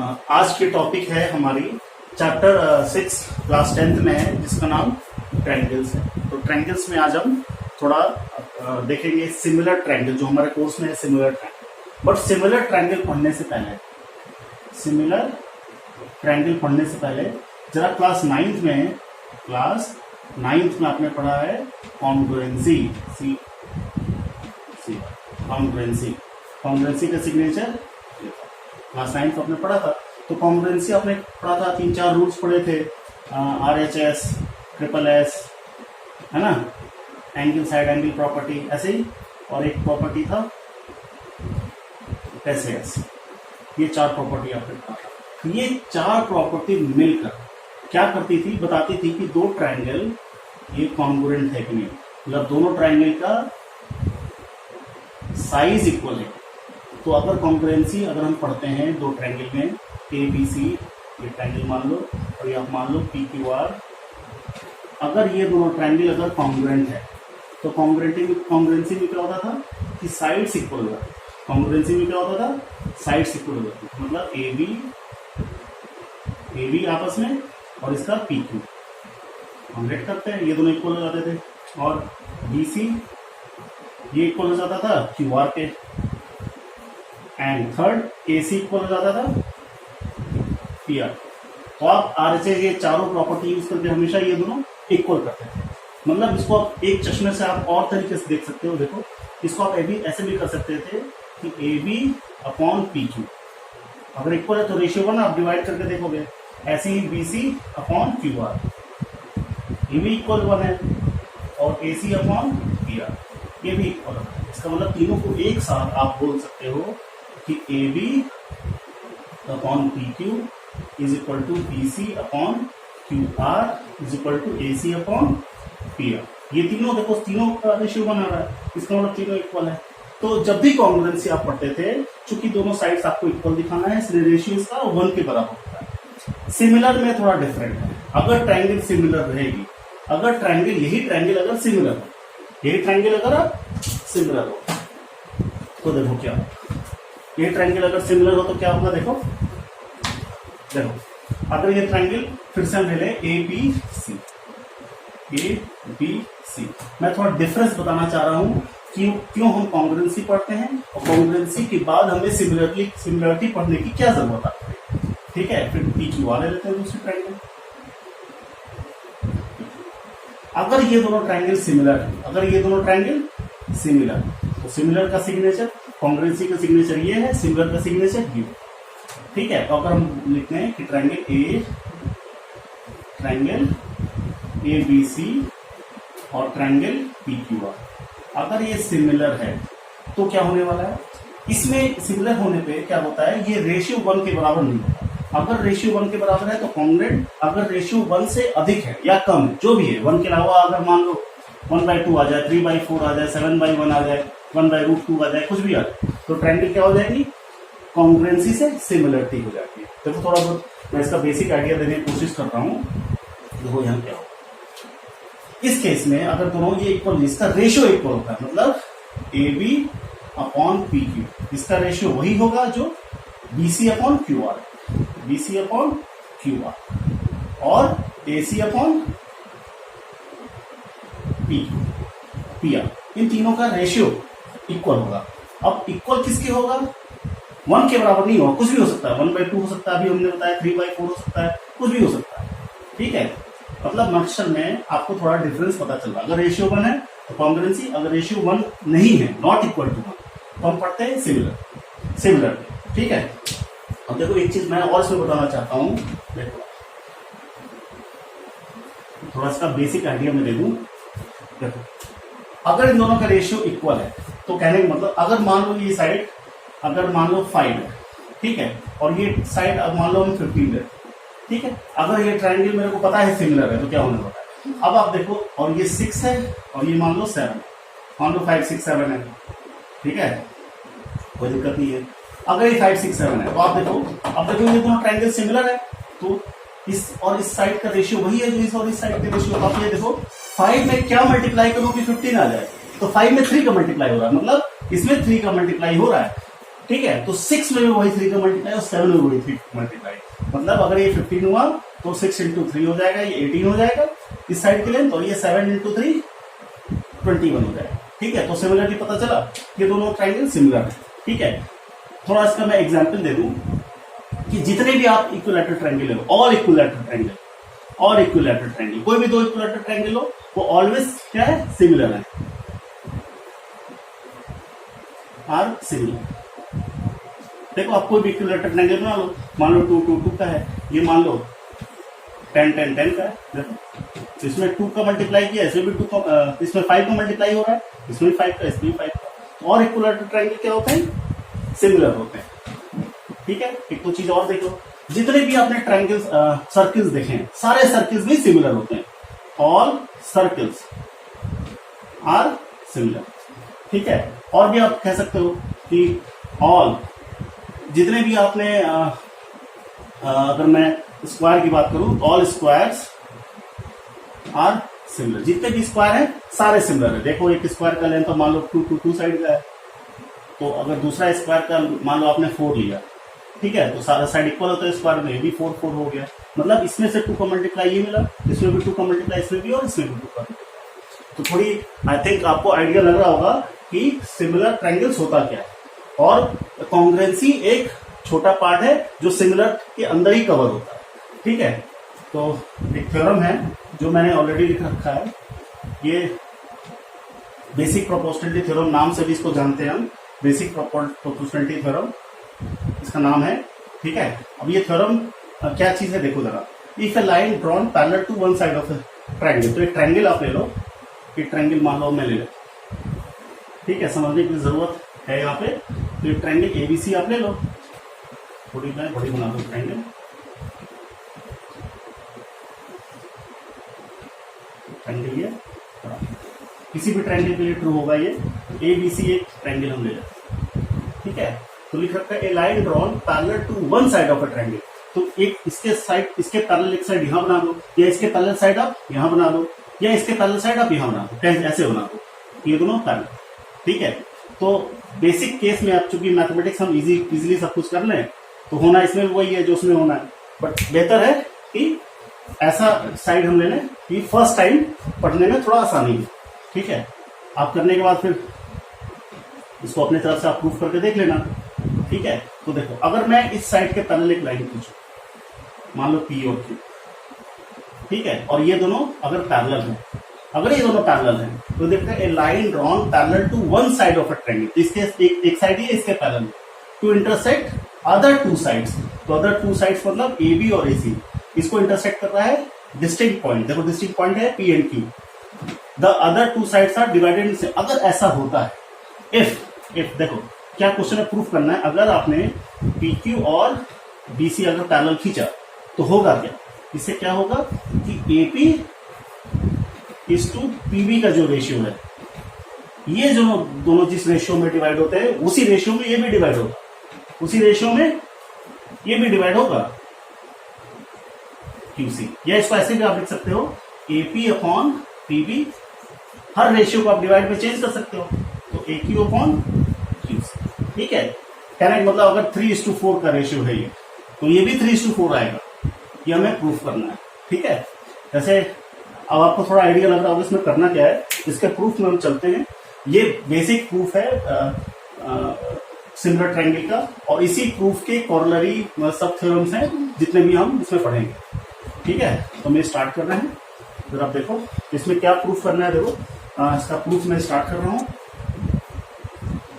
आज की टॉपिक है हमारी चैप्टर 6 क्लास 10th में है, जिसका नाम ट्रायंगल्स है। तो ट्रायंगल्स में आज हम थोड़ा देखेंगे सिमिलर ट्रायंगल, जो हमारे कोर्स में है similar triangle. But similar triangle पढ़ने से पहले जरा क्लास 9th में आपने पढ़ा है कॉन्ग्रुएंसी। कॉन्ग्रुएंसी का सिग्नेचर क्लास 9th आपने पढ़ा था। तो कॉन्ग्रुएंसी आपने पढ़ा था, 3-4 रूल्स पढ़े थे, RHS, SSS, है ना, एंगल साइड एंगल प्रॉपर्टी, ऐसे ही, और एक प्रॉपर्टी था SAS। ये 4 प्रॉपर्टी आपने पढ़ा था। ये 4 प्रॉपर्टी मिलकर क्या करती थी, बताती थी कि दो ट्रायंगल ये कॉन्ग्रुएंट है कि नहीं, मतलब दोनों ट्रायंगल का साइज इक्वल है। तो अगर कॉन्ग्रुएंसी अगर हम पढ़ते हैं दो ट्रायंगल में ABC, ये ट्रायंगल मान लो, और ये आप मान लो PQR, अगर ये दोनों ट्रायंगल अगर कॉन्ग्रुएंट है तो कॉन्ग्रुएंसी में क्या होता था कि साइड्स इक्वल हो जाती। कॉन्ग्रुएंसी में क्या होता था, साइड्स इक्वल हो जाती, मतलब AB आपस में और इसका PQ हम रेड करते हैं, ये दोनों इक्वल हो जाते थे। और BC ये इक्वल हो जाता था QR के, एंड थर्ड AC इक्वल हो जाता था PR। तो आप RHS ये चारों प्रॉपर्टी यूज करके हमेशा ये दोनों इक्वल करते हैं। मतलब इसको आप एक चश्मे से आप और तरीके से देख सकते हो। देखो, इसको आप ऐसे भी कर सकते थे कि AB अपॉन PQ अगर इक्वल है तो रेशियो 1 आप डिवाइड करके देखोगे। ऐसे ही BC अपॉन QR, ये भी इक्वल 1 है, और AC अपॉन PR ये भी इक्वल है। इसका मतलब तीनों को एक साथ आप बोल सकते हो कि AB upon PQ is equal to BC upon QR is equal to AC upon PR। ये तीनों देखो, तीनों का रेशियो बना रहा है, इसका मतलब तीनों इक्वल है। तो जब भी कॉन्ग्रुएंसी आप पढ़ते थे, चूंकि दोनों साइड्स आपको इक्वल दिखाना है, इसलिए रेशियो इसका 1 के बराबर होता है। सिमिलर में थोड़ा डिफरेंट है। अगर ट्रायंगल सिमिलर रहेगी, अगर ट्रायंगल यही ट्रायंगल अगर सिमिलर हो, यही ट्रायंगल अगर आप सिमिलर हो तो देखो क्या होगा। ये ट्रायंगल अगर सिमिलर हो तो क्या होगा, देखो अगर ये ट्रायंगल फिर से हम ले लें ABC, मैं थोड़ा डिफरेंस बताना चाह रहा हूं कि क्यों हम कॉन्ग्रुएंसी पढ़ते हैं और कॉन्ग्रुएंसी के बाद हमें सिमिलरिटी पढ़ने की क्या जरूरत है। ठीक है, फिर PQR ले लेते हैं दूसरी ट्रायंगल। अगर ये दोनों ट्रायंगल सिमिलर है, तो सिमिलर का सिग्नेचर, कॉन्ग्रुएंसी का सिग्नेचर ये है, सिमिलर का सिग्नेचर ये। ठीक है, तो अगर हम लिखते हैं कि ट्रायंगल ABC और ट्रायंगल PQR, अगर ये सिमिलर है तो क्या होने वाला है, इसमें सिमिलर होने पे क्या होता है, ये रेशियो 1 के बराबर नहीं होता। अगर रेशियो 1 के बराबर है तो कॉन्ग्रुएंट, अगर रेशियो 1 से अधिक है या कम है, जो भी है 1 के अलावा, अगर मान लो 1/2 आ जाए, 3/4 आ जाए, 7/1 आ जाए, 1/√2 आ जाए, कुछ भी आ जाए, तो ट्रायंगल क्या हो जाएगी, कॉन्ग्रुएंसी से सिमिलरिटी हो जाती है। देखो थोड़ा बहुत मैं इसका बेसिक आइडिया देने की कोशिश कर रहा हूँ। देखो यहाँ क्या होगा, इस केस में अगर दोनों ये इक्वल, इसका रेशियो इक्वल होता है, मतलब AB अपॉन PQ, इसका रेशियो वही होगा जो BC upon QR, BC upon QR, और AC अपॉन PR, इन तीनों का रेशियो इक्वल होगा। अब इक्वल किसके होगा, 1 के बराबर नहीं होगा, कुछ भी हो सकता है, 1/2 हो सकता है, अभी हमने बताया 3/4 हो सकता है, कुछ भी हो सकता है। ठीक है, मतलब मकसद में आपको थोड़ा डिफरेंस पता चल रहा है। अगर रेशियो 1 है तो कॉन्ग्रुएंसी, अगर रेशियो 1 नहीं है, नॉट इक्वल टू 1, तो हम पढ़ते हैं सिमिलर। ठीक है, अब देखो एक चीज मैं और इसमें बताना चाहता हूं। देखो थोड़ा इसका बेसिक आइडिया मैं दे दूं। देखो, अगर इन दोनों का रेशियो इक्वल है तो कहने का मतलब, अगर मान लो ये साइड अगर मान लो 5 है, ठीक है, और ये साइड अब मान लो हम 15 है, ठीक है, अगर ये ट्रायंगल मेरे को पता है सिमिलर है तो क्या होने वाला है। अब आप देखो, और ये 6 है और ये मान लो 7, मान लो 5, 6, 7 है, ठीक है, कोई दिक्कत नहीं है। अगर ये 5, 6, 7 है तो आप देखो, अब देखो ये दोनों ट्रायंगल सिमिलर है, तो इस और इस साइड का रेशियो वही है जो इस और इस साइड का रेशियो। आप ये देखो 5 में क्या मल्टीप्लाई करो कि 15 आ जाए, तो 5 में 3 का मल्टीप्लाई हो रहा है, मतलब इसमें 3 का मल्टीप्लाई हो रहा है। ठीक है, तो 6 में भी वही 3 का मल्टीप्लाई और 7 में वही 3 का मल्टीप्लाई। मतलब अगर ये 15 हुआ तो 6 इंटू 3 हो जाएगा, ये 18 हो जाएगा इस साइड के लिए, तो ये 7 इंटू 3 21 हो जाएगा। ठीक है, तो सिमिलरली पता चला ये दोनों ट्राइंगल सिमिलर है। ठीक है, थोड़ा इसका मैं एग्जाम्पल दे दूं कि जितने भी आप इक्विलैटरल ट्रायंगल हो, ऑल इक्विलैटरल ट्रायंगल और इक्विलैटरल ट्रायंगल, कोई भी दो इक्विलैटरल ट्रायंगल हो वो ऑलवेज क्या है, सिमिलर है, आर सिमिलर। देखो आप कोई भी इक्विलैटरल ट्रायंगल बना लो, मान लो 2 2 2 का है, ये मान लो 10 10 10 का है। देखो इसमें 2 का मल्टीप्लाई किया, इसमें भी 2 का, इसमें 5 का मल्टीप्लाई हो रहा है, इसमें भी 5 का, इसमें भी 5 का। और इक्विलैटरल ट्रायंगल क्या होते हैं, सिमिलर होते हैं। ठीक है, एक तो चीज और देखो, जितने भी आपने ट्रायंगल्स सर्किल्स देखे हैं, सारे सर्किल्स भी सिमिलर होते हैं, ऑल सर्किल्स आर सिमिलर। ठीक है, और भी आप कह सकते हो कि ऑल, जितने भी आपने अगर मैं स्क्वायर की बात करूं, ऑल स्क्वायर्स आर सिमिलर, जितने भी स्क्वायर हैं सारे सिमिलर है। देखो एक स्क्वायर का लेंथ तो मान लो 2 2 2 साइड का है, तो अगर दूसरा स्क्वायर का मान लो आपने 4 लिया, ठीक है, तो सारा साइड इक्वल होता है स्क्वायर में, भी 4 4 हो गया। मतलब इसमें से 2 का मल्टीप्लाई ये मिला, इसमें भी 2 का मल्टीप्लाई, इसमें भी और इसमें भी 2 का। तो थोड़ी आई थिंक आपको आइडिया लग रहा होगा कि सिमिलर ट्रायंगल्स होता क्या है, और कॉन्ग्रुएंसी एक छोटा पार्ट है जो सिमिलर के अंदर ही कवर होता है। ठीक है, तो एक थ्योरम है जो मैंने ऑलरेडी लिख रखा है, ये बेसिक प्रोपोर्शनलिटी थ्योरम नाम से भी इसको जानते हैं हम, बेसिक प्रोपोर्शनलिटी थ्योरम इसका नाम है। ठीक है, अब ये थ्योरम क्या चीज है देखो जरा, if a line drawn parallel to one side of a triangle, तो एक ट्रायंगल आप ले लो, एक ट्रायंगल मान लो मैं ले लो, ठीक है, समझने की जरूरत है यहाँ पे। तो एक ट्रायंगल एबीसी आप ले लो, थोड़ी मैं बड़ी बना दो ट्रायंगल, ट्रायंगल ये किसी भी ट्रायंगल के लिए ट्रू होगा, ये एबीसी एक ट्रायंगल हम ले लेते। ठीक है, तो लिख रखा है a line drawn parallel to one side of a triangle, तो एक इसके साइड, इसके पैरेलल एक साइड यहाँ बना दो, या इसके पैरेलल साइड आप यहाँ बना दो, या इसके पैरेलल साइड आप यहाँ बना दो, ऐसे बना दो, ये दोनों पैरेलल। ठीक है, तो बेसिक केस में आप चूंकि मैथमेटिक्स हम इजीली सब कुछ कर लें, तो होना इसमें वही है जो उसमें होना है, बट बेहतर है कि ऐसा साइड हम ले लें कि फर्स्ट टाइम पढ़ने में थोड़ा आसानी है। ठीक है, आप करने के बाद फिर इसको अपने तरफ से आप प्रूफ करके देख लेना। ठीक है, तो देखो अगर मैं इस साइड के पैरेलल एक लाइन खींचूं, मान लो पी और क्यू, ठीक है, और ये दोनों अगर पैरेलल हैं, अगर ये दोनों पैरेलल हैं, तो देखते हैं a line drawn parallel to one side of a triangle, इसके एक साइड ही इसके parallel to intersect other two sides, तो अदर टू साइड्स मतलब ए बी और ए सी, इसको इंटरसेक्ट कर रहा है डिस्टिंक्ट पॉइंट। देखो डिस्टिंक्ट पॉइंट है P and Q, the other two sides are divided in, अगर ऐसा होता है, इफ देखो क्या क्वेश्चन है, प्रूफ करना है, अगर आपने पी क्यू और बी सी अगर पैरेलल खींचा तो होगा क्या, इससे क्या होगा कि एपी इज टू पीबी का जो रेशियो है, ये जो दोनों जिस रेशियो में डिवाइड होते हैं उसी रेशियो में ये भी डिवाइड होगा, उसी रेशियो में ये भी डिवाइड होगा क्यूसी, या इसको ऐसे भी आप लिख सकते हो एपी अपॉन पीबी, हर रेशियो को आप डिवाइड में चेंज कर सकते हो, तो ए क्यू अपॉन क्यूसी। ठीक है, कहने का मतलब अगर 3:4 का रेशियो है ये, तो ये भी 3:4 आएगा, ये हमें प्रूफ करना है। ठीक है, जैसे अब आपको थोड़ा आइडिया लग रहा होगा इसमें करना क्या है, इसके प्रूफ में हम चलते हैं। ये बेसिक प्रूफ है सिमिलर ट्रायंगल का, और इसी प्रूफ के कॉर्नरी सब थ्योरम्स हैं जितने भी हम इसमें पढ़ेंगे। ठीक है, तो मैं स्टार्ट कर रहे हैं, फिर आप देखो इसमें क्या प्रूफ करना है। देखो इसका प्रूफ मैं स्टार्ट कर रहा हूँ,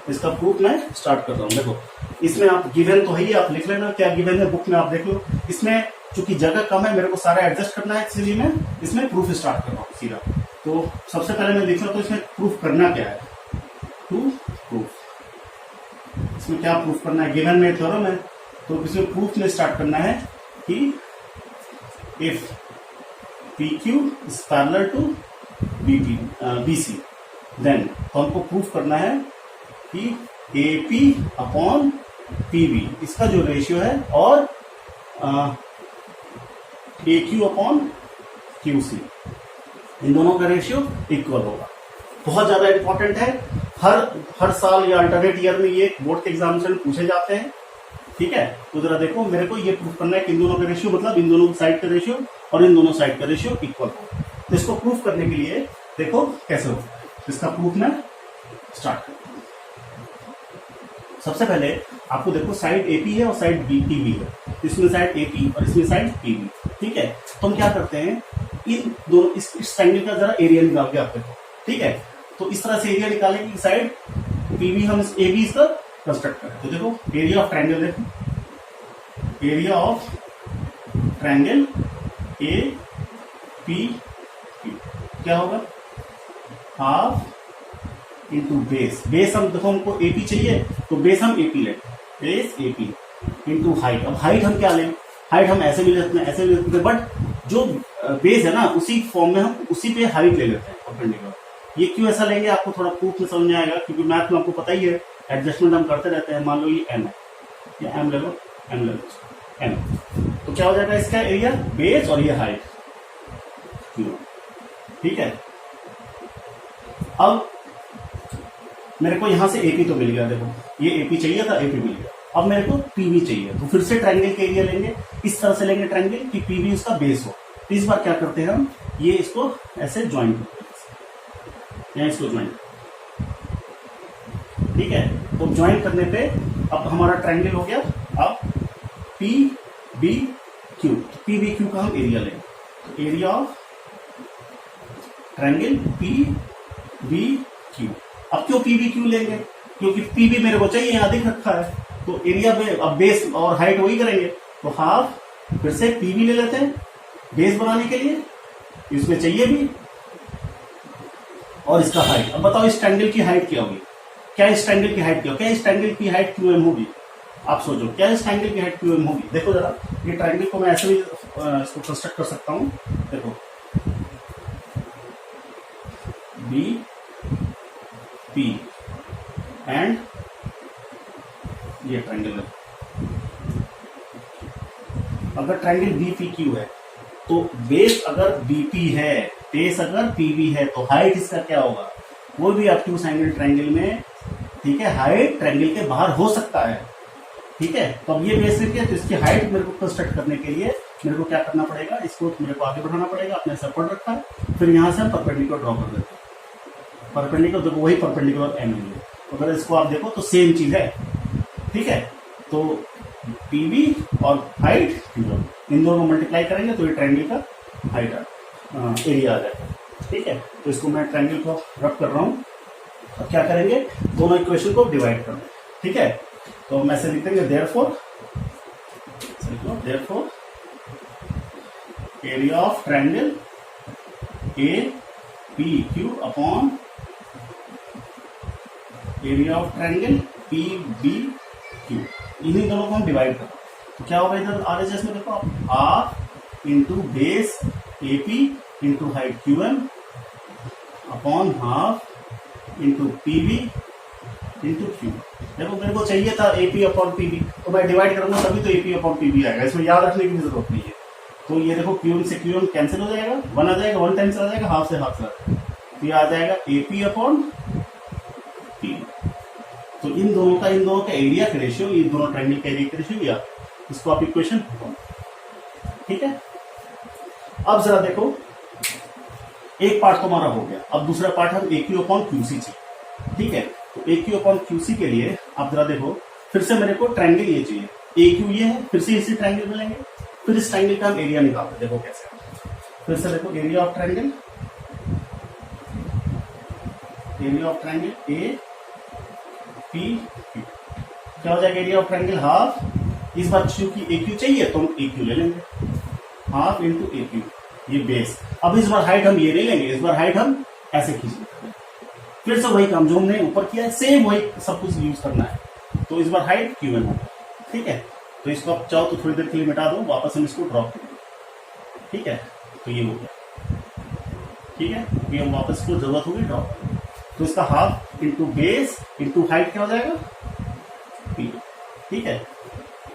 इसका प्रूफ मैं स्टार्ट कर रहा हूँ। देखो इसमें आप गिवन तो है ही, आप लिख लेना क्या गिवन है, बुक में आप देख लो। इसमें चूंकि जगह कम है, मेरे को सारा एडजस्ट करना है, इसलिए मैं इसमें प्रूफ स्टार्ट कर रहा हूँ सीधा। तो सबसे पहले मैं देख रहा हूँ तो इसमें प्रूफ करना क्या है, टू प्रूफ, इसमें क्या प्रूफ करना है, गिवन में थ्योरम है, तो इसमें प्रूफ में स्टार्ट करना है कि if P Q is parallel to B C, then तो हमको प्रूफ करना है कि A P upon P B इसका जो रेशियो है, और A Q upon Q C इन दोनों का रेशियो इक्वल होगा। बहुत ज्यादा इंपॉर्टेंट है, हर हर साल या अल्टरनेट ईयर में ये बोर्ड के एग्जामिनेशन पूछे जाते हैं। ठीक है, तो जरा देखो, मेरे को ये प्रूफ करना है कि इन दोनों का रेशियो, मतलब इन दोनों साइड का रेशियो और इन दोनों साइड का रेशियो इक्वल हो। तो इसको प्रूफ करने के लिए देखो कैसे हो, इसका प्रूफ मैं स्टार्ट करता हूं। सबसे पहले आपको देखो साइड एपी है और साइड बीपीबी है, इसमें साइड एपी और इसमें साइड पीबी। ठीक है, तो हम क्या करते हैं, इन दोनों इस ट्रायंगल का जरा एरिया निकाल के आप देखो। ठीक है, तो इस तरह से एरिया निकालेंगे कि साइड पीबी हम इस एबी इसका कंस्ट्रक्ट करें। तो देखो एरिया ऑफ ट्रायंगल, देखो area of triangle A P Q क्या होगा, हाफ इंटू बेस। बेस हम देखो हमको एपी चाहिए तो बेस हम एपी लें, बेस एपी इंटू हाइट। अब हाइट हम क्या लें, हाइट हम ऐसे भी ले सकते हैं, ऐसे भी ले सकते हैं, बट जो बेस है ना उसी फॉर्म में हम उसी पे हाइट ले लेते हैं परपेंडिकुलर। ये क्यों ऐसा लेंगे आपको थोड़ा प्रूफ में समझ में आएगा, क्योंकि मैथ में आपको पता ही है एडजस्टमेंट हम करते रहते हैं। मान लो ये एम है, या एम ले लो, एम ले लो, एम, तो क्या हो जाएगा इसका एरिया, बेस और ये हाइट। ठीक है, अब मेरे को यहां से एपी तो मिल गया, देखो ये एपी चाहिए था, एपी मिल गया। अब मेरे को पीबी चाहिए, तो फिर से ट्रायंगल के एरिया लेंगे, इस तरह से लेंगे ट्रायंगल कि पीबी उसका बेस हो। तो इस बार क्या करते हैं हम, ये इसको ऐसे ज्वाइन करते हैं, या इसको ज्वाइन। ठीक है, तो ज्वाइन करने पे अब हमारा ट्रायंगल हो गया। अब P B Q, P B Q का हम एरिया लेंगे, तो area of triangle P B Q. अब क्यों पीबी क्यू लेंगे, क्योंकि पीबी मेरे को चाहिए, यहां दिख रखा है, तो एरिया में अब बेस और हाइट वही करेंगे, तो हाफ फिर से पीबी ले लेते हैं बेस बनाने के लिए, इसमें चाहिए भी, और इसका हाइट। अब बताओ इस ट्रायंगल की हाइट क्या होगी, क्या इस ट्रायंगल की हाइट क्या, क्या इस ट्रायंगल की हाइट क्यू एम होगी, आप सोचो क्या इस ट्रायंगल की हाइट क्यू एम होगी। देखो जरा, ये ट्रायंगल को मैं ऐसे भी इसको कंस्ट्रक्ट कर सकता हूं, देखो बी पी एंड ये ट्रायंगल है। अगर ट्रायंगल बी पी क्यू है तो बेस अगर बीपी है, बेस अगर पीबी है, तो हाइट इसका क्या होगा, वो भी ऑब्ट्यूज एंगल ट्रायंगल में, ठीक है, हाइट ट्रायंगल के बाहर हो सकता है। ठीक है, तो अब ये बेस है, तो इसकी हाइट मेरे को कंस्ट्रक्ट करने के लिए मेरे को क्या करना पड़ेगा, इसको मेरे को आगे बढ़ाना पड़ेगा, अपने सर पर रखा है, फिर यहां से हम परपेंडिकुलर ड्रॉ कर देते हैं। परपेंडिकुलर देखो वही परपेंडिकुलर एम है, अगर इसको आप देखो तो सेम चीज है। ठीक है, तो पीबी और हाइट इन दोनों को मल्टीप्लाई करेंगे तो ये ट्रायंगल का हाइट एरिया आ जाएगा। ठीक है, तो इसको मैं ट्रायंगल को रब कर रहा हूं। अब क्या करेंगे, दोनों इक्वेशन को डिवाइड करना। ठीक है, तो हम ऐसे लिख देंगे therefore area of triangle A P Q upon area of triangle P B Q, इन्हीं दोनों को हम डिवाइड करें तो क्या होगा, इधर आर एच एस में देखो आप R into base A P into height Q M upon half into P B into Q. देखो मेरे को चाहिए था एपी अपॉन पीबी, तो मैं डिवाइड करूंगा तभी तो एपी अपॉन पीबी आएगा, इसमें याद रखने की जरूरत नहीं है। तो ये देखो क्यू से क्यू कैंसिल हो जाएगा, वन आ जाएगा, वन टाइम्स आ जाएगा, हाफ से हाफ से तो ये आ जाएगा एपी अपॉन पी। तो इन दोनों का एरिया का रेशियो, इन दोनों ट्रायंगल का एरिया का रेशियो या इसको आप इक्वेशन। ठीक है, अब जरा देखो एक पार्ट तो हमारा हो गया, अब दूसरा पार्ट हम ए क्यू अपॉन क्यूसी चाहिए। ठीक है, तो ए क्यू अपॉन क्यूसी के लिए आप जरा देखो, फिर से मेरे को ट्रायंगल ये चाहिए, ए क्यू ये है, फिर से इसी ट्रायंगल में लेंगे, फिर इस ट्रायंगल का हम एरिया निकालते, देखो कैसे। फिर से देखो area of triangle A P Q क्या हो जाएगा, एरिया ऑफ ट्रायंगल हाफ, इस बार क्योंकि ए क्यू चाहिए तो हम ए क्यू ले लेंगे, हाफ इंटू ए क्यू, ये बेस। अब इस बार हाइट हम ये नहीं लेंगे, इस बार हाइट हम ऐसे खींच लेंगे, फिर से वही काम जो हमने ऊपर किया है, सेम वही सब कुछ यूज करना है। तो इस बार हाइट क्यू एन होगा। ठीक है, तो इसको आप चाहो तो थोड़ी देर के लिए मिटा दो, वापस हम इसको ड्रॉप करेंगे। ठीक है, तो ये हो गया। ठीक है, ये हम वापस इसको जरूरत होगी ड्रॉप, तो इसका half into base into height क्या हो जाएगा, पी। ठीक है,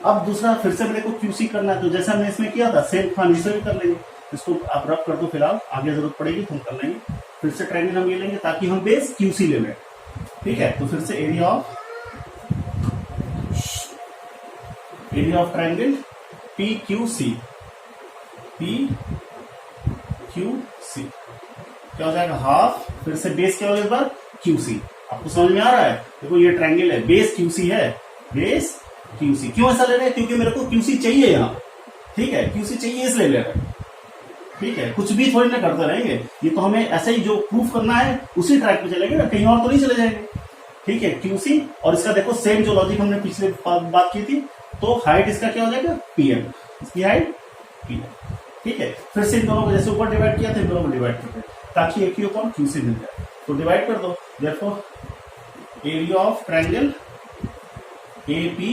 अब दूसरा फिर से मेरे को क्यूसी करना है, तो जैसा हमने इसमें किया था सेम खान इसे भी कर लेंगे, इसको आप रब कर दो, फिलहाल आगे जरूरत पड़ेगी तो हम कर लेंगे। फिर से ट्रायंगल हम ये लेंगे ताकि हम बेस क्यूसी ले लें। ठीक है, तो फिर से area of triangle P Q C क्या हो जाएगा हाफ, फिर से बेस क्या होगा इस बार क्यू सी। आपको समझ में आ रहा है? देखो ये ट्राइंगल है, बेस क्यू सी है, बेस क्यू सी। क्यों ऐसा ले रहे हैं? क्योंकि मेरे को क्यू सी चाहिए यहाँ, ठीक है, क्यू सी चाहिए इसलिए ले रहे हैं, ठीक है। कुछ भी थोड़ी ना करते रहेंगे, ये तो हमें ऐसे ही जो प्रूफ करना है उसी ट्रैक पे चलेंगे ना, कहीं और तो नहीं चले जाएंगे, ठीक है। क्यू सी और इसका देखो सेम जो लॉजिक हमने पिछले बात की थी, तो हाइट इसका क्या हो जाएगा पीएम, इसकी हाइट पीएम, ठीक है। फिर से इन दोनों को जैसे ऊपर डिवाइड किया था, इन दोनों को डिवाइड करते हैं ताकि एक ही ऊपर क्यू सी मिल जाए, तो डिवाइड कर दो। Therefore area of triangle A P,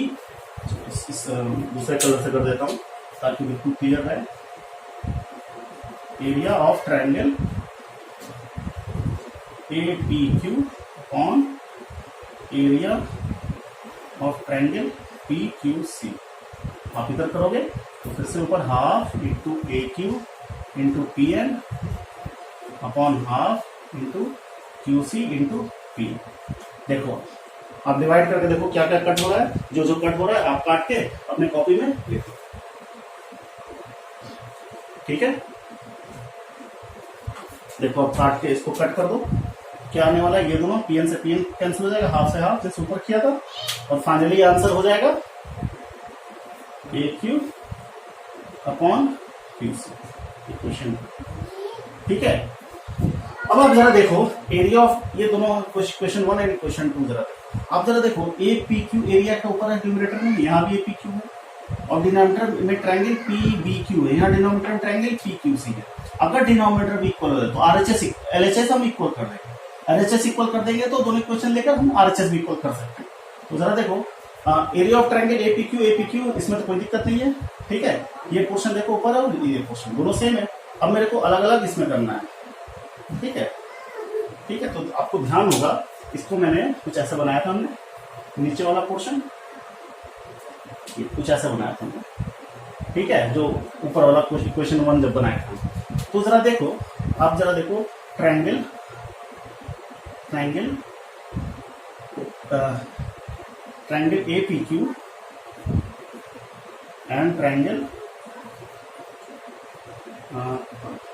इस दूसरे कलर से कर देता हूं ताकि बिल्कुल क्लियर रहे। Area of triangle A P Q upon area of triangle P Q C. आप इधर करोगे तो फिर से ऊपर half into A Q into P N upon half into Q C into P. देखो आप डिवाइड करके देखो क्या क्या कट हो रहा है, जो जो कट हो रहा है आप काट के अपने कॉपी में लिखो, ठीक है। देखो अब काट के इसको कट कर दो, क्या आने वाला है, ये दोनों पीएन से पीएन कैंसिल हो जाएगा, हाफ से हाफ जैसे ऊपर किया था, और फाइनली आंसर हो जाएगा A Q upon Q C equation, ठीक है। अब आप जरा देखो एरिया ऑफ ये दोनों क्वेश्चन 1 एंड क्वेश्चन 2 जरा आप जरा देखो, ए पी क्यू एरिया का ऊपर है न्यूमरेटर में, यहाँ भी ए पी क्यू है, और डिनोमिनेटर में ट्राइंगल पी बी क्यू है, यहाँ डिनोमिनेटर में ट्राइंगल पी क्यू सी है। अगर डिनोमिनेटर भी इक्वल है तो आरएचएस एलएचएस हम इक्वल कर देंगे, एलएचएस इक्वल कर देंगे तो दोनों क्वेश्चन लेकर हम आरएचएस भी इक्वल कर सकते हैं। तो जरा देखो area of triangle A P Q, इसमें तो कोई दिक्कत नहीं है, ठीक है। ये पोर्शन देखो ऊपर और ये पोर्शन दोनों सेम है, अब मेरे को अलग अलग इसमें करना है, ठीक है, ठीक है। तो आपको ध्यान होगा, इसको मैंने कुछ ऐसा बनाया था हमने, नीचे वाला पोर्शन ये कुछ ऐसा बनाया था हमने, ठीक है, जो ऊपर वाला इक्वेशन 1 जब बनाया था। तो जरा देखो, आप जरा देखो triangle A P Q and triangle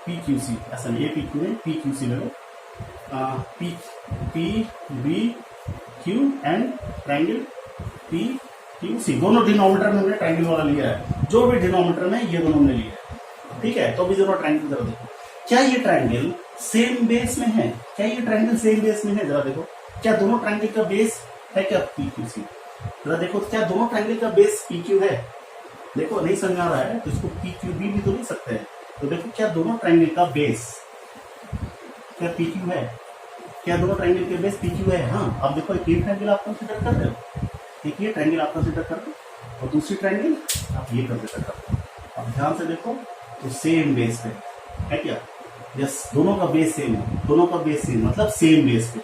P Q C, ऐसा नहीं, ए पी क्यू है, पी क्यू सी ले लो, P B Q and triangle P Q C, दोनों डिनोमिनेटर में हमने ट्राइंगल वाला लिया है, जो भी डिनोमिनेटर में ये दोनों हमने लिया है, ठीक है। तो भी जरा ट्राइंगल जरा देखो, क्या ये ट्राइंगल सेम बेस में है, क्या ये ट्राइंगल सेम बेस में है, जरा देखो क्या दोनों ट्राइंगल का बेस है क्या पी क्यू सी, जरा देखो क्या दोनों ट्राइंगल का बेस पी क्यू है। देखो नहीं समझ आ रहा है तो इसको पी क्यू बी भी तो लिख सकते हैं, तो देखो क्या दोनों ट्राइंगल का बेस क्या पी क्यू है, क्या दोनों ट्राइंगल के बेस पी क्यू है। हाँ अब देखो एक ये ट्राइंगल आप कंसिडर कर रहे हो, एक ये ट्राइंगल आप कंसिडर कर रहे हो, और दूसरी ट्राइंगल आप ये कंसिडर कर रहे हो। अब ध्यान से देखो तो सेम बेस पे है क्या, यस, दोनों का बेस सेम है, दोनों का बेस सेम मतलब सेम बेस पे,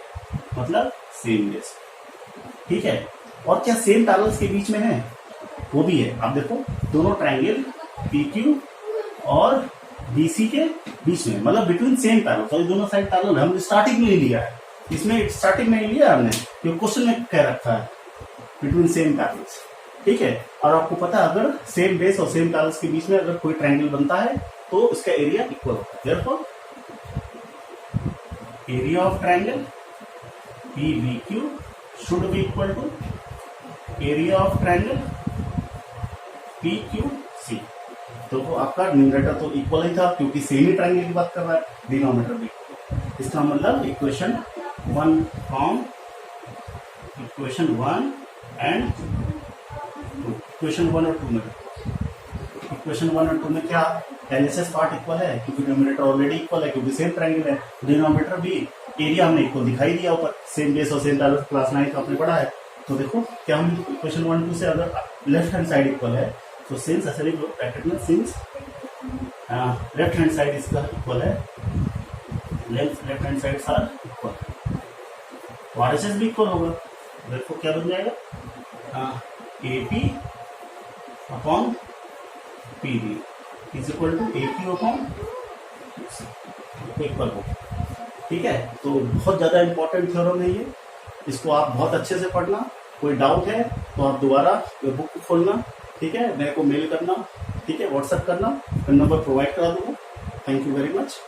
मतलब सेम बेस, ठीक है। और क्या सेम पैरेलल्स के बीच में है, वो भी है। आप देखो दोनों ट्राइंगल पी क्यू और बीसी के बीच में, मतलब बिटवीन सेम पैरेलल, तो दोनों साइड पैरेलल, हम स्टार्टिंग में ही लिया है, इसमें स्टार्टिंग में ही लिया हमने, क्योंकि क्वेश्चन में कह रखा है बिटवीन सेम पैरेलल्स, ठीक है। और आपको पता है अगर सेम बेस और सेम पैरेलल्स के बीच में अगर कोई ट्राइंगल बनता है तो इसका एरिया इक्वल होता है। Therefore area of triangle P B Q should be equal to area of triangle P Q C. तो आपका न्यूमरेटर तो इक्वल ही था क्योंकि सेम ही ट्राइंगल की बात कर रहा है, डिनोमिनेटर भी। इसका मतलब equation 1 from equation 1 and 2, equation 1 और 2 में, इक्वेशन 1 और 2 में क्या एलएचएस पार्ट इक्वल है क्योंकि न्यूमरेटर ऑलरेडी इक्वल है क्योंकि सेम ट्राइंगल है, डिनोमिनेटर भी एरिया हमने इक्वल दिखाई दिया ऊपर, सेम बेस और सेम पैरेलल, क्लास 9 का आपने पढ़ा है। तो देखो क्या हम इक्वेशन 1 2 से अगर लेफ्ट हैंड साइड इक्वल है तो सिंस ऐसे लिख लो ब्रैकेट में, सिंस लेफ्ट हैंड साइड इसका इक्वल है, left hand side are equal, तो आरएचएस भी इक्वल होगा। देखो क्या बन जाएगा A P upon P B is equal to A Q upon equal हो, ठीक है। तो बहुत ज्यादा इंपॉर्टेंट थ्योरम है ये, इसको आप बहुत अच्छे से पढ़ना। कोई डाउट है तो आप दोबारा ये बुक को खोलना, ठीक है, मेरे को मेल करना, ठीक है, व्हाट्सएप करना, मैं नंबर प्रोवाइड करा दूंगा। Thank you very much.